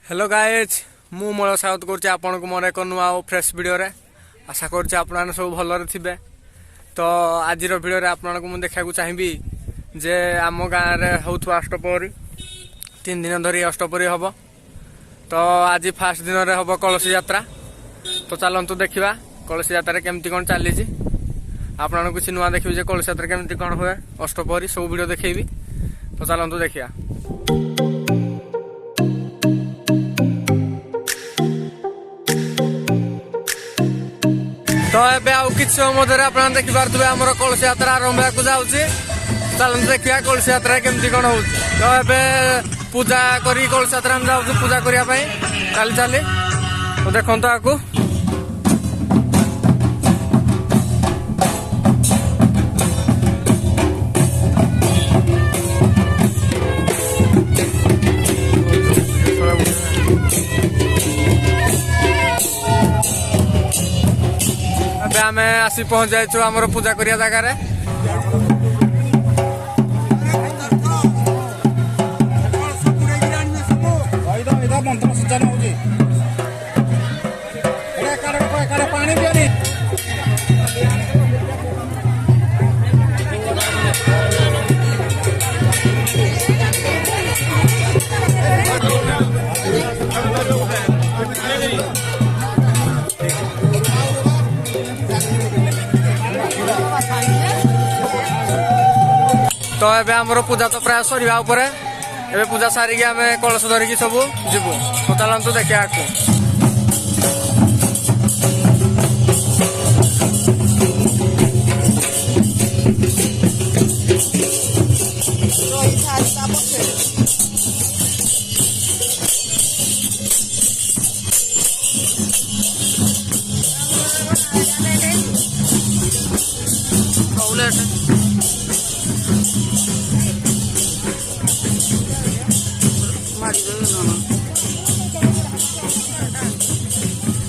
Hello guys मु मोर स्वागत करुँ मोर एक नुआ और फ्रेश वीडियो रे आशा करुँ आप सब भलरे थे। तो आज वीडियो आपको देखा चाहिए जे आम गाँव में होता अष्टपहरी 3 दिन धरी अष्टपहरी हम। तो आज फास्ट दिन में हम कलसी यात्रा। तो चलतु देखा कलसी यात्रा केमती कौन चली आपको किसी नुआ देखिए कलसी यात्रा केमती कौन हुए अष्टपहरी सब वीडियो देखेबी। तो चलतु देखिया। तो एबे आउ किछ समय आप देखिपे आम कलसी यात्रा आरंभ को जाऊँगी। चलते देखिए कलसी यात्रा केमती कौन हो। तो एबे पूजा करी कलसी यात्रा हम जाऊँ पूजा करने चली चली। तो देखो आपको आम आसी पहुंच जाइए आम पूजा करिया जगार। तो एबे आमर पूजा तो प्राय सरिया उपरे एबे पूजा सारिकी आम कलश धरिकी सब जीवु। तो चलतु देखिया आगु।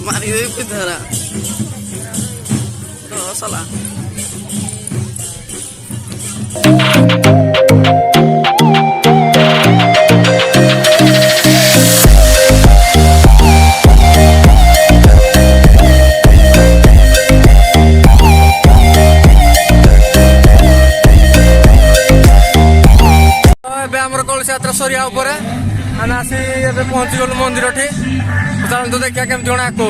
मारी धरा सला आमर कलसी यात्रा सरिया उपरे आम आसी पहुंची गलु मंदिर ठी। चलतु देखिया केमती कौन आग हो।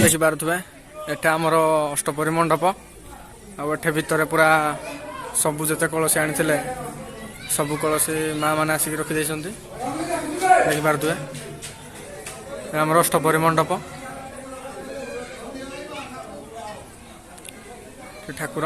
देखिपे एटा आमर अष्टपहरी मंडप आठे भितर पूरा सबू जिते कलसी आनी सबू कलसी माँ मैंने आसिक रखी देखिपे आमर अष्टपहरी मंडप ठाकुर।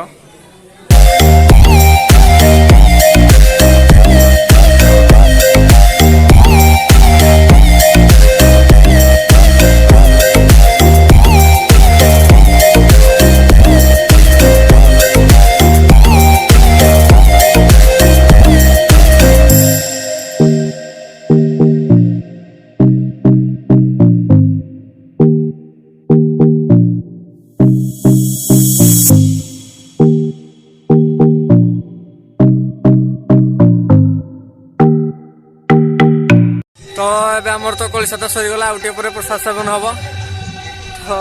तो एबे आमर तो कलसी यात्रा सरीगला आउटे पर प्रसाद सेवन हम। तो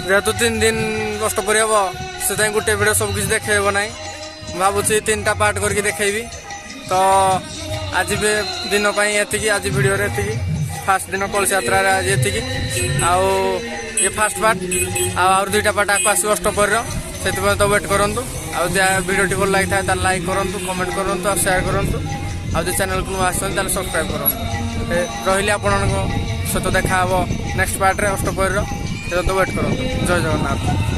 जेहेतु 3 दिन अष्टपहरी हम से गोटे वीडियो सब किसी देखेब ना भावुँ 3टा पार्ट करके देखेबी। तो आज भी दिन ये आज वीडियो फास्ट दिन कलसी यात्रा आज ये आउ ये फास्ट पार्ट आउ 2टा पार्ट आपको आसो अष्टपहरी से तो वेट करूँ। वीडियो भल लगी था लाइक करूँ कमेंट करूँ और शेयर करूँ। आज चैनल को आस सब्सक्राइब करूँ। रही आपण सहित देखा नेक्स्ट पार्ट रे अष्टपहरी तो वेट करूँ। जय जगन्नाथ।